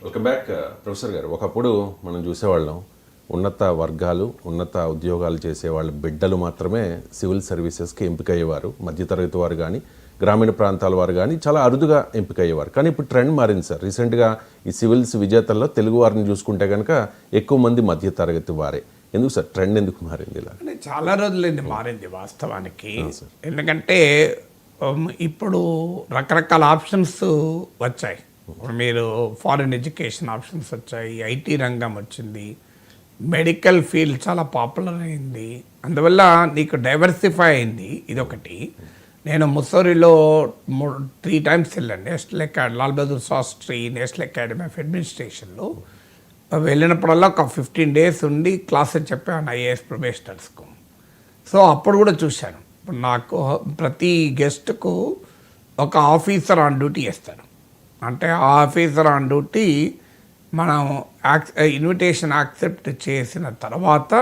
Welcome back professor గారు. ఒకప్పుడు మనం చూసేవాళ్ళం ఉన్నత వర్గాలు ఉన్నత ఉద్యోగాలు చేసే వాళ్ళ బిడ్డలు మాత్రమే సివిల్ సర్వీసెస్కి ఎంపిక అయ్యేవారు. మధ్యతరగతి వారు కానీ గ్రామీణ ప్రాంతాల వారు కానీ చాలా అరుదుగా ఎంపిక అయ్యేవారు. కానీ ఇప్పుడు ట్రెండ్ మారింది సార్. రీసెంట్గా ఈ సివిల్స్ విజేతల్లో తెలుగు వారిని చూసుకుంటే కనుక ఎక్కువ మంది మధ్యతరగతి వారే. ఎందుకు సార్ ట్రెండ్ ఎందుకు మారింది ఇలా? చాలా రోజులైంది మారింది వాస్తవానికి. ఎందుకంటే ఇప్పుడు రకరకాల ఆప్షన్స్ వచ్చాయి. మీరు ఫారిన్ ఎడ్యుకేషన్ ఆప్షన్స్ వచ్చాయి, ఐటీ రంగం వచ్చింది, మెడికల్ ఫీల్డ్ చాలా పాపులర్ అయింది. అందువల్ల నీకు డైవర్సిఫై అయింది. ఇదొకటి. నేను ముస్సోరిలో 3 times వెళ్ళాను. National academy, Lal Bahadur Shastri national academy of అడ్మినిస్ట్రేషన్లో వెళ్ళినప్పుడల్లా ఒక 15 days ఉండి క్లాసెస్ చెప్పాను ఐఏఎస్ ప్రొబేషనర్స్కు. సో అప్పుడు కూడా చూశాను. ఇప్పుడు నాకు ప్రతి గెస్ట్కు ఒక ఆఫీసర్ ఆన్ డ్యూటీ వేస్తాడు. అంటే ఆ ఆఫీసర్ ఆన్ డ్యూటీ మనం ఇన్విటేషన్ యాక్సెప్ట్ చేసిన తర్వాత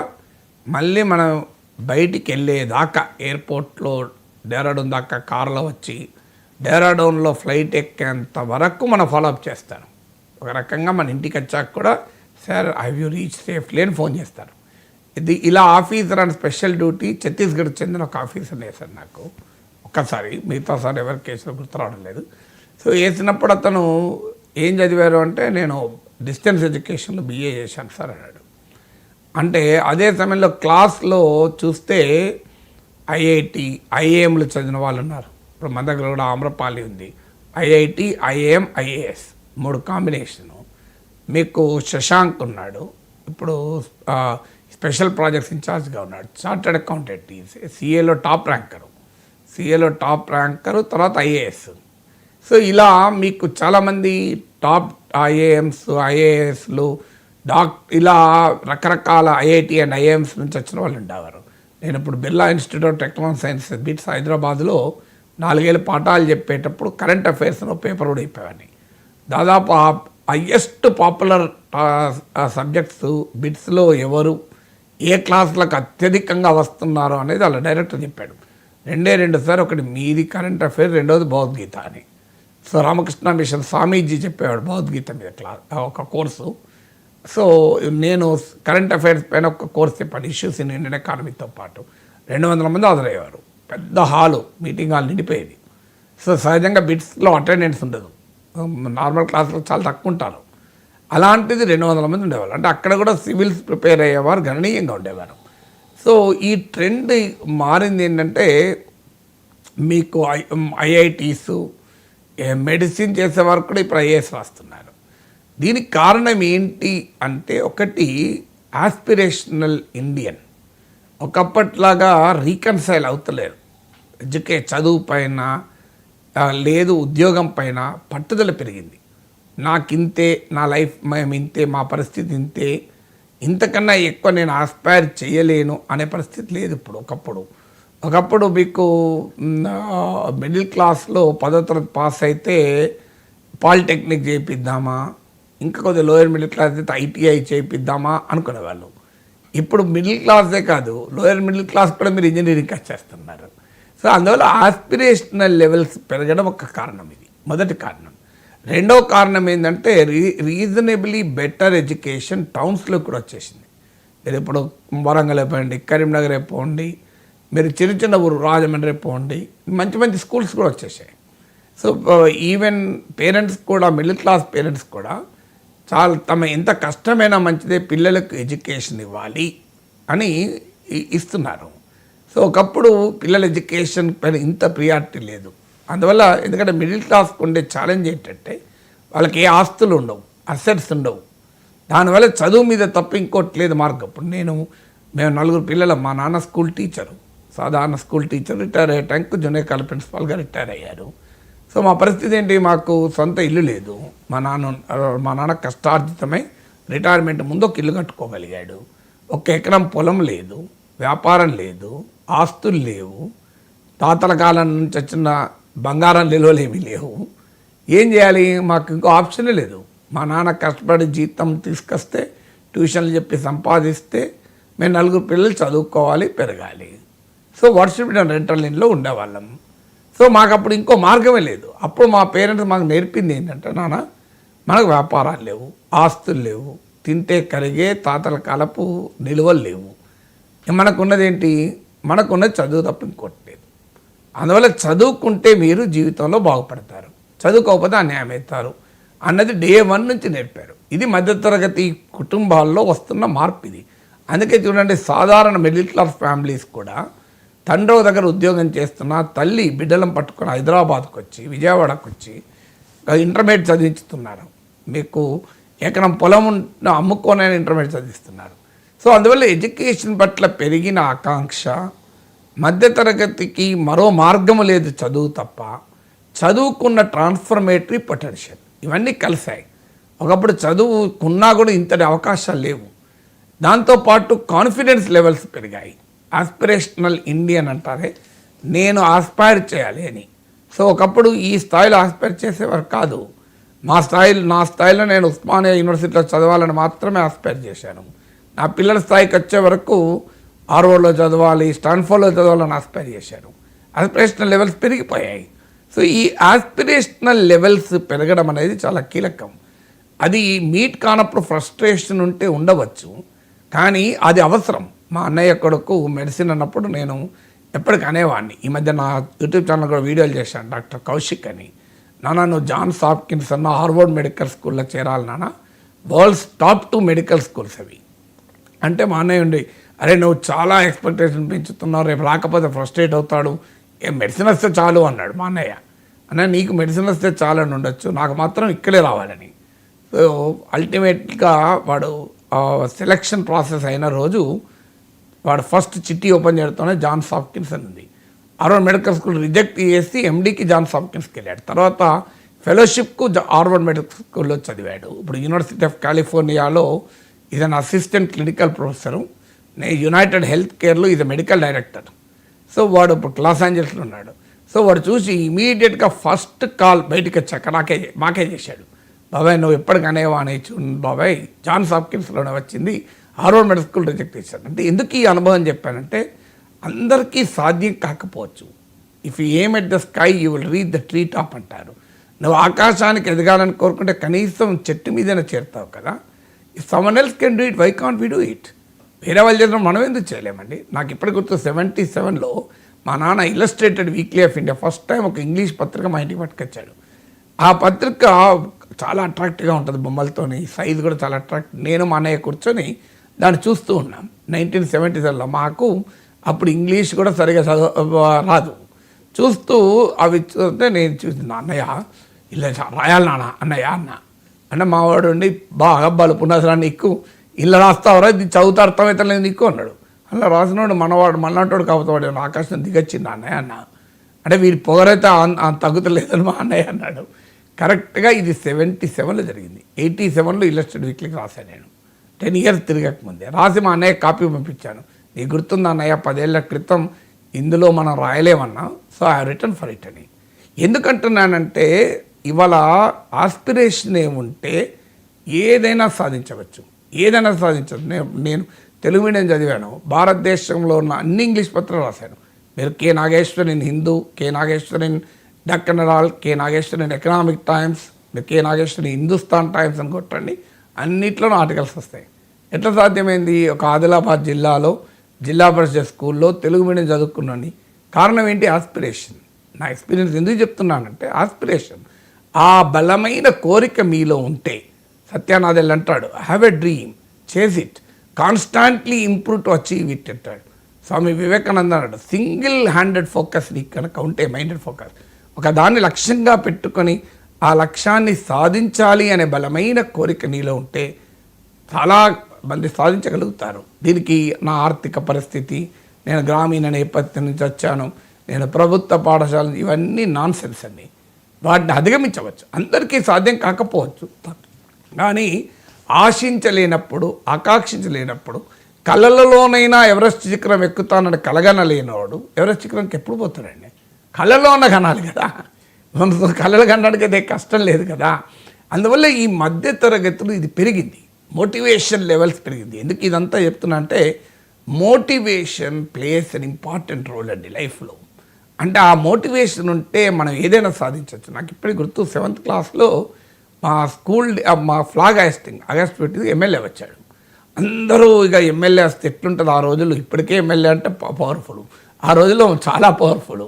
మళ్ళీ మనం బయటికి వెళ్ళేదాకా ఎయిర్పోర్ట్లో డెహ్రాడూన్ దాకా కార్లో వచ్చి డెహ్రాడూన్లో ఫ్లైట్ ఎక్కేంత వరకు మనం ఫాలోఅప్ చేస్తాను. ఒక రకంగా మన ఇంటికి వచ్చాక కూడా sir have you reach safely అని ఫోన్ చేస్తారు. ఇది ఇలా officer and special duty Chhattisgarh చెందిన ఒక ఆఫీసర్ వేశారు నాకు ఒక్కసారి. మిగతా సార్ ఎవరి కేసులో గుర్తు రావడం లేదు. సో వేసినప్పుడు అతను ఏం చదివారు అంటే నేను డిస్టెన్స్ ఎడ్యుకేషన్లో BA చేశాను సార్ అన్నాడు. అంటే అదే సమయంలో క్లాస్లో చూస్తే IIT, IAMలు చదివిన వాళ్ళు ఉన్నారు. ఇప్పుడు మన దగ్గర కూడా ఆమ్రపాలి ఉంది. IIT, IAM, IAS 3 combination. మీకు శశాంక్ ఉన్నాడు, ఇప్పుడు స్పెషల్ ప్రాజెక్ట్స్ ఇన్ఛార్జ్గా ఉన్నాడు. చార్టెడ్ అకౌంటెంట్, CAలో టాప్ ర్యాంకరు, తర్వాత IAS. సో ఇలా మీకు చాలామంది టాప్ IAMs, IASలు, ఇలా రకరకాల IIT అండ్ IAMs నుంచి వచ్చిన వాళ్ళు ఉండేవారు. నేను ఇప్పుడు Birla institute of technology sciences bits హైదరాబాద్లో 4 ఏళ్ళు పాఠాలు చెప్పేటప్పుడు కరెంట్ అఫైర్స్లో పేపర్ కూడా చెప్పేవాడిని. దాదాపు హయ్యెస్ట్ పాపులర్ సబ్జెక్ట్స్ బిట్స్లో ఎవరు ఏ క్లాసులకు అత్యధికంగా వస్తున్నారో అనేది అలా డైరెక్టర్ చెప్పాడు. 2 సార్, ఒకటి మీది కరెంట్ అఫైర్, రెండోది భగవద్గీత అని. సో రామకృష్ణ మిషన్ స్వామీజీ చెప్పేవాడు భగవద్గీత మీద ఒక కోర్సు. సో నేను కరెంట్ అఫైర్స్ పైన ఒక కోర్స్ చెప్పాను, ఇష్యూస్ ఇన్ ఇండియన్ ఎకానమీతో పాటు. 200 మంది హాజరయ్యేవారు. పెద్ద హాలు, మీటింగ్ హాల్ నిండిపోయేది. సో సహజంగా బిట్స్లో అటెండెన్స్ ఉండదు, నార్మల్ క్లాసులో చాలా తక్కువ ఉంటారు. అలాంటిది 200 మంది ఉండేవారు. అంటే అక్కడ కూడా సివిల్స్ ప్రిపేర్ అయ్యేవారు గణనీయంగా ఉండేవారు. సో ఈ ట్రెండ్ మారింది ఏంటంటే మీకు IITs, మెడిసిన్ చేసేవారు కూడా ఇప్పుడు IAS రాస్తున్నారు. దీనికి కారణం ఏంటి అంటే, ఒకటి ఆస్పిరేషనల్ ఇండియన్. ఒకప్పట్లాగా రీకన్సైల్ అవుతలేరు. చదువు పైన లేదు, ఉద్యోగం పైన పట్టుదల పెరిగింది. నాకింతే, నా లైఫ్ మేము ఇంతే, మా పరిస్థితి ఇంతే, ఇంతకన్నా ఎక్కువ నేను ఆస్పైర్ చేయలేను అనే పరిస్థితి లేదు ఇప్పుడు. ఒకప్పుడు మీకు మిడిల్ క్లాస్లో 10వ తరగతి పాస్ అయితే పాలిటెక్నిక్ చేయిద్దామా, ఇంకా కొద్దిగా లోయర్ మిడిల్ క్లాస్ అయితే ITI చేయిద్దామా అనుకునేవాళ్ళు. ఇప్పుడు మిడిల్ క్లాసే కాదు, లోయర్ మిడిల్ క్లాస్ కూడా మీరు ఇంజనీరింగ్ వచ్చేస్తున్నారు. సో అందువల్ల ఆస్పిరేషనల్ లెవెల్స్ పెరగడం ఒక కారణం. ఇది మొదటి కారణం. రెండో కారణం ఏంటంటే రీజనబుల్లీ బెటర్ ఎడ్యుకేషన్ టౌన్స్లో కూడా వచ్చేసింది. మీరు ఇప్పుడు వరంగల్ అయిపోండి, కరీంనగర్ అయిపోండి, మీరు చిన్న ఊరు రాజమండ్రి అయిపోండి, మంచి స్కూల్స్ కూడా వచ్చేసాయి. సో ఈవెన్ పేరెంట్స్ కూడా, మిడిల్ క్లాస్ పేరెంట్స్ కూడా చాలా తమ ఎంత కష్టమైనా మంచిదే పిల్లలకు ఎడ్యుకేషన్ ఇవ్వాలి అని ఇస్తున్నారు. సో ఒకప్పుడు పిల్లల ఎడ్యుకేషన్ పైన ఇంత ప్రియారిటీ లేదు. అందువల్ల ఎందుకంటే మిడిల్ క్లాస్కి ఉండే ఛాలెంజ్ ఏంటంటే వాళ్ళకి ఏ ఆస్తులు ఉండవు, అసెట్స్ ఉండవు. దానివల్ల చదువు మీద తప్ప ఇంకోటి లేదు మార్గం. ఇప్పుడు మేము 4 పిల్లలు, మా నాన్న స్కూల్ టీచరు, సాధారణ స్కూల్ టీచర్, రిటైర్ అయ్యే టైంకు జూనియర్ కాలేజ్ ప్రిన్సిపాల్గా రిటైర్ అయ్యారు. సో మా పరిస్థితి ఏంటి, మాకు సొంత ఇల్లు లేదు. మా నాన్న కష్టార్జితమై రిటైర్మెంట్ ముందు ఒక ఇల్లు కట్టుకోగలిగాడు. 1 ఎకరం పొలం లేదు, వ్యాపారం లేదు, ఆస్తులు లేవు, తాతల కాలం నుంచి వచ్చిన బంగారం నిల్వలు ఏమీ లేవు. ఏం చేయాలి, మాకు ఇంకో ఆప్షనే లేదు. మా నాన్న కష్టపడి జీతం తీసుకొస్తే, ట్యూషన్లు చెప్పి సంపాదిస్తే మేము 4 పిల్లలు చదువుకోవాలి, పెరగాలి. సో వర్షిప్ రెంటల్ ఇంట్లో ఉండేవాళ్ళం. సో మాకు అప్పుడు ఇంకో మార్గమే లేదు. అప్పుడు మా పేరెంట్స్ మాకు నేర్పింది ఏంటంటే, నాన్న మనకు వ్యాపారాలు లేవు, ఆస్తులు లేవు, తింటే కరిగే తాతల కాలపు నిలువలు లేవు. మనకున్నదేంటి? మనకున్నది చదువు తప్ప ఇంకోటి లేదు. అందువల్ల చదువుకుంటే మీరు జీవితంలో బాగుపడతారు, చదువుకోకపోతే అన్యాయం అవుతారు అన్నది డే 1 నుంచి నేర్పారు. ఇది మధ్యతరగతి కుటుంబాల్లో వస్తున్న మార్పు ఇది. అందుకే చూడండి, సాధారణ మిడిల్ క్లాస్ ఫ్యామిలీస్ కూడా తండ్రి దగ్గర ఉద్యోగం చేస్తున్న తల్లి బిడ్డలను పట్టుకొని హైదరాబాద్కి వచ్చి, విజయవాడకు వచ్చి ఇంటర్మీడియట్ చదివించుతున్నారు. మీకు ఎకరం పొలం అమ్ముకోనైనా ఇంటర్మీడియట్ చదివిస్తున్నారు. సో అందువల్ల ఎడ్యుకేషన్ పట్ల పెరిగిన ఆకాంక్ష, మధ్యతరగతికి మరో మార్గము లేదు చదువు తప్ప, చదువుకున్న ట్రాన్స్ఫర్మేటరీ పొటెన్షియల్, ఇవన్నీ కలిశాయి. ఒకప్పుడు చదువుకున్నా కూడా ఇంతటి అవకాశాలు లేవు. దాంతోపాటు కాన్ఫిడెన్స్ లెవెల్స్ పెరిగాయి. ఆస్పిరేషనల్ ఇండియన్ అంటారే, నేను ఆస్పైర్ చేయాలి అని. సో ఒకప్పుడు ఈ స్థాయిలో ఆస్పైర్ చేసేవారు కాదు. నా స్థాయిలో నేను ఉస్మానియా యూనివర్సిటీలో చదవాలని మాత్రమే ఆస్పైర్ చేశాను. నా పిల్లల స్థాయికి వచ్చే వరకు హార్వర్డ్లో చదవాలి, స్టాన్ఫోర్డ్లో చదవాలని ఆస్పైర్ చేశాను. ఆస్పిరేషనల్ లెవెల్స్ పెరిగిపోయాయి. సో ఈ ఆస్పిరేషనల్ లెవెల్స్ పెరగడం అనేది చాలా కీలకం. అది మీట్ కానప్పుడు ఫ్రస్ట్రేషన్ ఉంటే ఉండవచ్చు, కానీ అది అవసరం. మా అన్నయ్య కొడుకు మెడిసిన్ అన్నప్పుడు నేను ఎప్పటికీ అనేవాడిని. ఈ మధ్య నా యూట్యూబ్ ఛానల్ కూడా వీడియోలు చేశాను, డాక్టర్ కౌశిక్ అని. నాన్న, నువ్వు జాన్స్ హాప్కిన్స్ అన్న హార్వర్డ్ మెడికల్ స్కూల్లో చేరాలి నాన్న, వరల్డ్స్ టాప్ 2 మెడికల్ స్కూల్స్ అవి. అంటే మా అన్నయ్య ఉండి, అరే నువ్వు చాలా ఎక్స్పెక్టేషన్ పెంచుతున్నావు, రేపు రాకపోతే ఫ్రస్ట్రేట్ అవుతాడు, మెడిసిన్ వస్తే చాలు అన్నాడు మా అన్నయ్య. అన్న, నీకు మెడిసిన్ వస్తే చాలు అని ఉండొచ్చు, నాకు మాత్రం ఇక్కడే రావాలని. సో అల్టిమేట్గా వాడు సెలక్షన్ ప్రాసెస్ అయిన రోజు వాడు ఫస్ట్ చిట్టి ఓపెన్ చేయడంతోనే జాన్స్ హాప్కిన్స్ అని ఉంది. హార్వర్డ్ మెడికల్ స్కూల్ రిజెక్ట్ చేసి ఎండీకి జాన్స్ హాప్కిన్స్కి వెళ్ళాడు. తర్వాత ఫెలోషిప్కు హార్వర్డ్ మెడికల్ స్కూల్లో చదివాడు. ఇప్పుడు యూనివర్సిటీ ఆఫ్ కాలిఫోర్నియాలో ఈయన assistant clinical professor, united health కేర్లో ఈజ్ మెడికల్ డైరెక్టర్. సో వాడు ఇప్పుడు లాస్ ఏంజల్స్లో ఉన్నాడు. సో వాడు చూసి ఇమీడియట్గా ఫస్ట్ కాల్ బయటికి వచ్చాక మాకే చేశాడు, బాబాయ్ నువ్వు ఎప్పటికి అనేవా అని బాబాయ్ జాన్స్ హాప్కిన్స్లోనే వచ్చింది, హార్వర్డ్ మెడికల్ స్కూల్ రిజెక్ట్ చేశాడు. అంటే ఎందుకు ఈ అనుభవం చెప్పానంటే, అందరికీ సాధ్యం కాకపోవచ్చు. If you aim at the sky you will reach the tree top అంటారు. నువ్వు ఆకాశానికి ఎదగాలని కోరుకుంటే కనీసం చెట్టు మీదనే చేరుతావు కదా. If someone else can do it, why can't we do it? వేరే వాళ్ళు చేసిన మనం ఎందుకు చేయలేమండి? నాకు ఇప్పటి గుర్తు 77లో మా నాన్న illustrated weekly off India first time ఒక ఇంగ్లీష్ పత్రిక మా ఇంటికి పట్టుకొచ్చాడు. ఆ పత్రిక చాలా అట్రాక్టివ్గా ఉంటుంది, బొమ్మలతోని, సైజు కూడా చాలా అట్రాక్ట్. నేను మా అన్నయ్య కూర్చొని దాన్ని చూస్తూ ఉన్నాం 1977లో. మాకు అప్పుడు ఇంగ్లీష్ కూడా సరిగా రాదు. చూస్తూ అవి చూస్తే నేను చూసి, అన్నయ్య ఇలా రాయాలి నాన్న అన్నయ్య అన్న మావాడు ఉండి, బాగా బలుపున్నా నీకు ఇలా రాస్తావరా, ఇది చదువుతా అర్థమైతే లేదు నీకు అన్నాడు. అలా రాసినవాడు మనలాంటోడు కాకపోతే వాడు ఆకాశం దిగొచ్చింది అన్నయ్య అన్న. అంటే వీడి పొగరైతే తగ్గుతలేదని మా అన్నయ్య అన్నాడు. కరెక్ట్గా ఇది 77లో జరిగింది. 87లో ఇల్లస్ట్రేటెడ్ వీక్లీకి రాశాను నేను, 10 years తిరగకముందే. రాసి మా అన్నయ్య కాపీ పంపించాను. నీకు గుర్తుంది అన్నయ్య 10 ఏళ్ల క్రితం ఇందులో మనం రాయలేమన్నా, so I return for it అని. ఎందుకంటున్నానంటే ఇవాళ ఆస్పిరేషన్ ఏముంటే ఏదైనా సాధించవచ్చు, ఏదైనా సాధించవచ్చు. నేను తెలుగు మీడియం చదివాను, భారతదేశంలో ఉన్న అన్ని ఇంగ్లీష్ పత్రాలు రాశాను. మీరు K Nageshwar in Hindu, K Nageshwar in Deccan Herald, K Nageshwar in Economic Times, మీరు K Nageshwar in Hindustan Times అని కొట్టండి, అన్నిట్లోనూ ఆర్టికల్స్ వస్తాయి. ఎట్లా సాధ్యమైంది? ఒక ఆదిలాబాద్ జిల్లాలో జిల్లా పరిషత్ స్కూల్లో తెలుగు మీడియం చదువుకున్నాను. కారణం ఏంటి? ఆస్పిరేషన్. నా ఎక్స్పీరియన్స్ ఎందుకు చెప్తున్నానంటే, ఆస్పిరేషన్, ఆ బలమైన కోరిక మీలో ఉంటే, సత్యానాథెల్ అంటాడు, have a dream, chase it, constantly improve to achieve it అంటాడు. స్వామి వివేకానంద అన్నాడు, సింగిల్ హ్యాండెడ్ ఫోకస్ నీకు కనుక ఉంటే, మైండెడ్ ఫోకస్, ఒక దాన్ని లక్ష్యంగా పెట్టుకొని ఆ లక్ష్యాన్ని సాధించాలి అనే బలమైన కోరిక నీలో ఉంటే చాలా మంది సాధించగలుగుతారు. దీనికి నా ఆర్థిక పరిస్థితి, నేను గ్రామీణ నేపథ్యం నుంచి వచ్చాను, నేను ప్రభుత్వ పాఠశాల, ఇవన్నీ నాన్ సెన్స్ అండి. వాటిని అధిగమించవచ్చు, అందరికీ సాధ్యం కాకపోవచ్చు. కానీ ఆశించలేనప్పుడు, ఆకాంక్షించలేనప్పుడు, కళలలోనైనా ఎవరెస్ట్ శిఖరం ఎక్కుతానని కలగనలేనివాడు ఎవరెస్ట్ శిఖరంకి ఎప్పుడు పోతాడండి? కళలోన కనాలి కదా, కళలు కనడానికి అయితే కష్టం లేదు కదా. అందువల్ల ఈ మధ్య తరగతులు ఇది పెరిగింది, మోటివేషన్ లెవెల్స్ పెరిగింది. ఎందుకు ఇదంతా చెప్తున్నా అంటే, motivation plays an important role అండి లైఫ్లో. అంటే ఆ మోటివేషన్ ఉంటే మనం ఏదైనా సాధించవచ్చు. నాకు ఇప్పటికి గుర్తు 7th క్లాస్లో మా స్కూల్ మా ఫ్లాగ్ హాయిస్టింగ్ ఆగస్ట్ పెట్టింది ఎమ్మెల్యే వచ్చాడు. అందరూ ఇక ఎమ్మెల్యే వస్తే ఎట్లుంటుంది ఆ రోజుల్లో, ఇప్పటికే ఎమ్మెల్యే అంటే పవర్ఫుల్, ఆ రోజుల్లో చాలా పవర్ఫుల్.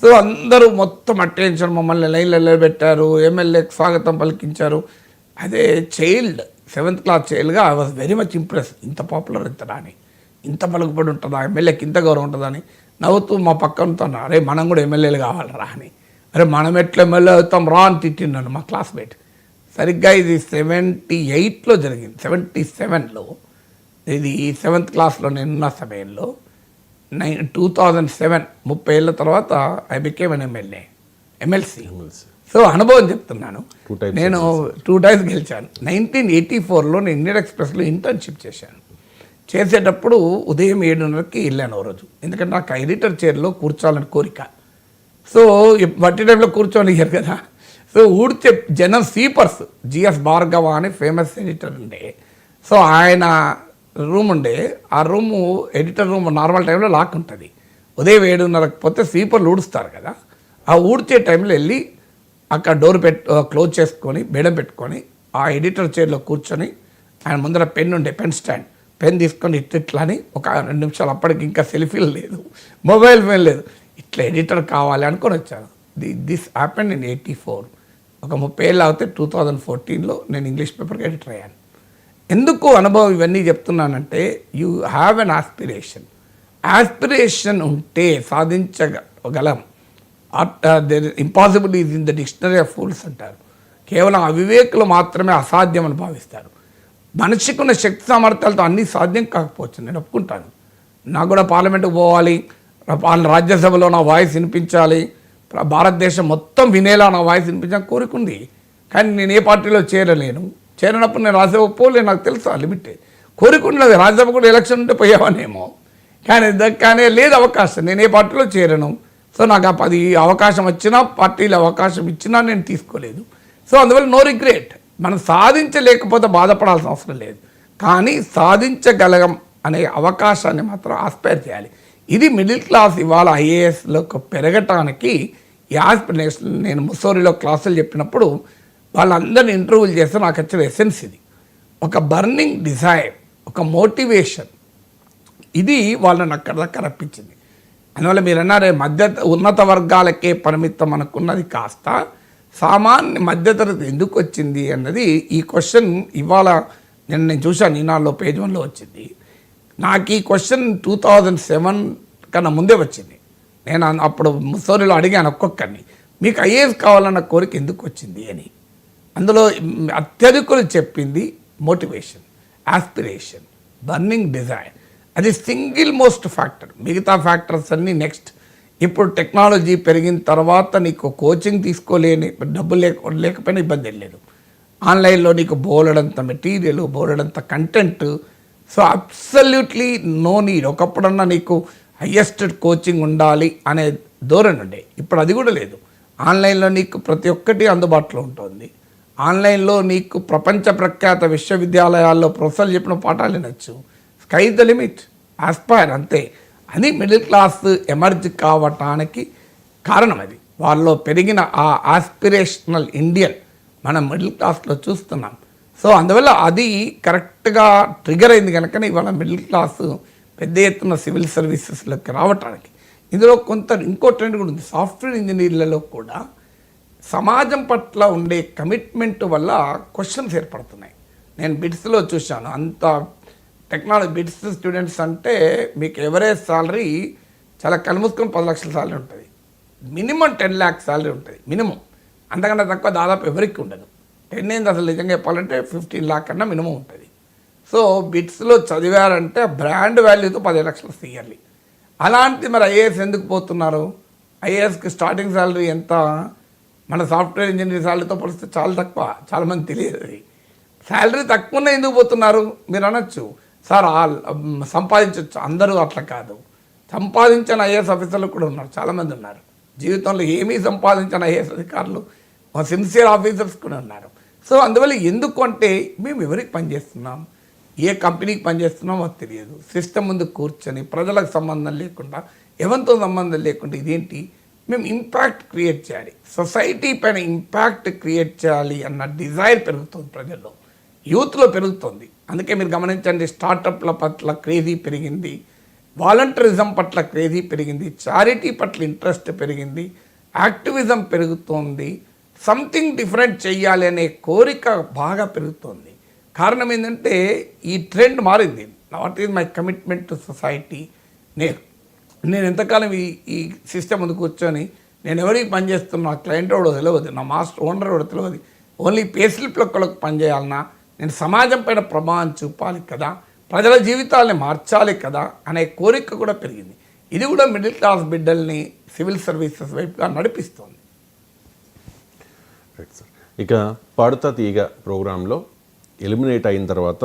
సో అందరూ మొత్తం అటెన్షన్ మమ్మల్ని లైన్లలో పెట్టారు, ఎమ్మెల్యేకి స్వాగతం పలికించారు. అదే చైల్డ్ 7th క్లాస్ చైల్డ్గా I was very much impress. ఇంత పాపులర్ అవుతాడా అని, ఇంత పలుకుబడి ఉంటుందా, ఎమ్మెల్యేకి ఇంత గౌరవం ఉంటుందని నవ్వుతూ మా పక్కనతో అరే మనం కూడా ఎమ్మెల్యేలు కావాలరా అని. అరే మనం ఎట్లా ఎమ్మెల్యే అవుతాం రా అని తిట్టిన్నాను మా క్లాస్మేట్. సరిగ్గా ఇది 78లో జరిగింది. 77లో ఇది 7th క్లాస్లో నేనున్న సమయంలో 2007 30 ఏళ్ళ తర్వాత I became an MLC. So అనుభవం చెప్తున్నాను. నేను 2 times గెలిచాను. 1984లో నేను ఇండియన్ ఎక్స్ప్రెస్లో ఇంటర్న్షిప్ చేశాను. చేసేటప్పుడు ఉదయం 7:30కి వెళ్ళాను ఓ రోజు, ఎందుకంటే నాకు ఎడిటర్ చైర్లో కూర్చోవాలని కోరిక. సో బట్టి టైంలో కూర్చోనియ్యారు కదా. సో ఊడ్చే జనం స్వీపర్స్ జిఎస్ భార్గవ అని ఫేమస్ ఎడిటర్ ఉండే. సో ఆయన రూమ్ ఉండే, ఆ రూము ఎడిటర్ రూమ్ నార్మల్ టైంలో లాక్ ఉంటుంది. ఉదయం 7:30కి పోతే స్వీపర్లు ఊడుస్తారు కదా, ఆ ఊడ్చే టైంలో వెళ్ళి అక్కడ డోర్ క్లోజ్ చేసుకొని బెడం పెట్టుకొని ఆ ఎడిటర్ చైర్లో కూర్చొని ఆయన ముందర పెన్ ఉండే, పెన్ స్టాండ్, పెన్ తీసుకొని ఇట్లా అని ఒక 2 నిమిషాలు, అప్పటికి ఇంకా సెల్ఫీలు లేదు, మొబైల్ ఫోన్ లేదు, ఇట్లా ఎడిటర్ కావాలి అనుకొని వచ్చాను. This happened in 84. ఒక 30 ఏళ్ళు అవుతే 2014లో నేను ఇంగ్లీష్ పేపర్కి ఎడిటర్ అయ్యాను. ఎందుకు అనుభవం ఇవన్నీ చెప్తున్నానంటే యూ హ్యావ్ అన్ ఆస్పిరేషన్ ఉంటే సాధించగలం. Impossible is in the dictionary of fools అంటారు. కేవలం అవివేకులు మాత్రమే అసాధ్యం అని భావిస్తారు. మనిషికి ఉన్న శక్తి సామర్థ్యాలతో అన్నీ సాధ్యం కాకపోవచ్చు, నేను ఒప్పుకుంటాను. నాకు కూడా పార్లమెంటుకు పోవాలి, రాజ్యసభలో నా వాయిస్ వినిపించాలి, భారతదేశం మొత్తం వినేలా నా వాయిస్ వినిపించాలని కోరుకుంది. కానీ నేను ఏ పార్టీలో చేరినప్పుడు నేను రాజ్యసభ పోలే, నాకు తెలుసు ఆ లిమిట్. కోరుకుంటున్నది రాజ్యసభ కూడా ఎలక్షన్ ఉంటే పోయేవానేమో, కానీ లేదు అవకాశం. నేను ఏ పార్టీలో చేరను. సో నాకు ఆ 10 అవకాశం వచ్చినా, పార్టీలు అవకాశం ఇచ్చినా నేను తీసుకోలేదు. సో అందువల్ల నో రిగ్రెట్. మనం సాధించలేకపోతే బాధపడాల్సిన అవసరం లేదు, కానీ సాధించగలం అనే అవకాశాన్ని మాత్రం ఆస్పైర్ చేయాలి. ఇది మిడిల్ క్లాస్ ఇవాళ ఐఏఎస్లో పెరగటానికి ఈ ఆస్పిరేషన్. నేను ముస్సోరిలో క్లాసులు చెప్పినప్పుడు వాళ్ళందరినీ ఇంటర్వ్యూలు చేస్తే నాకు వచ్చిన ఎసెన్స్ ఇది. ఒక బర్నింగ్ డిజైర్, ఒక మోటివేషన్, ఇది వాళ్ళని అక్కడ దాకా రప్పించింది. అందువల్ల మీరు అన్నారే ఉన్నత వర్గాలకే పరిమితం అనుకున్నది కాస్త సామాన్య మధ్యతరగతి ఎందుకు వచ్చింది అన్నది ఈ క్వశ్చన్ ఇవాళ నేను చూశాను, ఈనాడులో పేజ్ 1లో వచ్చింది. నాకు ఈ క్వశ్చన్ 2007 కన్నా ముందే వచ్చింది. నేను అప్పుడు ముస్సోరిలో అడిగాను ఒక్కొక్కరిని, మీకు ఐఏఎస్ కావాలన్న కోరిక ఎందుకు వచ్చింది అని. అందులో అత్యధికులు చెప్పింది మోటివేషన్, ఆస్పిరేషన్, బర్నింగ్ డిజైర్. అది సింగిల్ మోస్ట్ ఫ్యాక్టర్. మిగతా ఫ్యాక్టర్స్ అన్నీ నెక్స్ట్. ఇప్పుడు టెక్నాలజీ పెరిగిన తర్వాత నీకు కోచింగ్ తీసుకోలేని, డబ్బులు లేకపోయినా ఇబ్బంది లేదు. ఆన్లైన్లో నీకు బోలెడంత మెటీరియల్, బోలెడంత content. So absolutely no need. ఒకప్పుడన్నా నీకు హయ్యెస్ట్ కోచింగ్ ఉండాలి అనే ధోరణి ఉండే, ఇప్పుడు అది కూడా లేదు. ఆన్లైన్లో నీకు ప్రతి ఒక్కటి అందుబాటులో ఉంటుంది. ఆన్లైన్లో నీకు ప్రపంచ ప్రఖ్యాత విశ్వవిద్యాలయాల్లో ప్రొఫెసర్లు చెప్పిన పాఠాలు వినొచ్చు. స్కై ద లిమిట్, ఆస్పైర్, అంతే. అది మిడిల్ క్లాస్ ఎమర్జ్ కావటానికి కారణం. అది వాళ్ళలో పెరిగిన ఆ ఆస్పిరేషనల్ ఇండియన్ మనం మిడిల్ క్లాస్లో చూస్తున్నాం. సో అందువల్ల అది కరెక్ట్గా ట్రిగర్ అయింది కనుక ఇవాళ మిడిల్ క్లాస్ పెద్ద ఎత్తున సివిల్ సర్వీసెస్లోకి రావటానికి. ఇందులో ఇంకో ట్రెండ్ కూడా ఉంది. సాఫ్ట్వేర్ ఇంజనీర్లలో కూడా సమాజం పట్ల ఉండే కమిట్మెంట్ వల్ల క్వశ్చన్స్ ఏర్పడుతున్నాయి. నేను బిట్స్లో చూశాను. అంత టెక్నాలజీ బిట్స్ స్టూడెంట్స్ అంటే మీకు ఎవరేజ్ సాలరీ చాలా కలుముసుకొని 10 లక్షల సాలరీ ఉంటుంది, మినిమం 10 lakhs సాలరీ ఉంటుంది మినిమం. అంతకన్నా తక్కువ దాదాపు ఎవరికి ఉండదు. 10 ఏంది అసలు నిజంగా చెప్పాలంటే 15 lakh కన్నా మినిమం ఉంటుంది. సో బిట్స్లో చదివారంటే బ్రాండ్ వాల్యూతో 10 లక్షలు ఇయర్లీ. అలాంటి మరి ఐఏఎస్ ఎందుకు పోతున్నారు? ఐఏఎస్కి స్టార్టింగ్ సాలరీ ఎంత? మన సాఫ్ట్వేర్ ఇంజనీర్ సాలరీతో పోలిస్తే చాలా తక్కువ. చాలామంది తెలియదు. శాలరీ తక్కువనే ఎందుకు పోతున్నారు మీరు అనొచ్చు. సార్ సంపాదించవచ్చు, అందరూ అట్లా కాదు. సంపాదించిన ఐఏఎస్ ఆఫీసర్లు కూడా ఉన్నారు, చాలామంది ఉన్నారు. జీవితంలో ఏమీ సంపాదించిన ఐఏఎస్ అధికారులు, సిన్సియర్ ఆఫీసర్స్ కూడా ఉన్నారు. సో అందువల్ల ఎందుకు అంటే మేము ఎవరికి పనిచేస్తున్నాం, ఏ కంపెనీకి పనిచేస్తున్నామో అది తెలియదు. సిస్టమ్ ముందు కూర్చొని ప్రజలకు సంబంధం లేకుండా, ఎవరితో సంబంధం లేకుండా ఇదేంటి మేము ఇంపాక్ట్ క్రియేట్ చేయాలి, సొసైటీ పైన ఇంపాక్ట్ క్రియేట్ చేయాలి అన్న డిజైర్ పెరుగుతుంది ప్రజల్లో, యూత్లో పెరుగుతుంది. అందుకే మీరు గమనించండి, స్టార్టప్ల పట్ల క్రేజీ పెరిగింది, వాలంటరిజం పట్ల క్రేజీ పెరిగింది, చారిటీ పట్ల ఇంట్రెస్ట్ పెరిగింది, యాక్టివిజం పెరుగుతోంది, సంథింగ్ డిఫరెంట్ చెయ్యాలి అనే కోరిక బాగా పెరుగుతోంది. కారణం ఏంటంటే ఈ ట్రెండ్ మారింది. What is my commitment to society. నేను ఎంతకాలం ఈ సిస్టమ్ ముందు కూర్చొని నేను ఎవరికి పనిచేస్తున్నా, నా క్లయింట్ ఎవడో తెలియదు, నా మాస్టర్ ఓనర్ ఎవడో తెలియదు, ఓన్లీ పే స్లిప్ల కొరకు పనిచేయాలన్నా, నేను సమాజం పైన ప్రభావం చూపాలి కదా, ప్రజల జీవితాలని మార్చాలి కదా అనే కోరిక కూడా పెరిగింది. ఇది కూడా మిడిల్ క్లాస్ బిడ్డల్ని సివిల్ సర్వీసెస్ వైపుగా నడిపిస్తుంది. Right sir. ఇక పాడుతా తీగ ప్రోగ్రాంలో ఎలిమినేట్ అయిన తర్వాత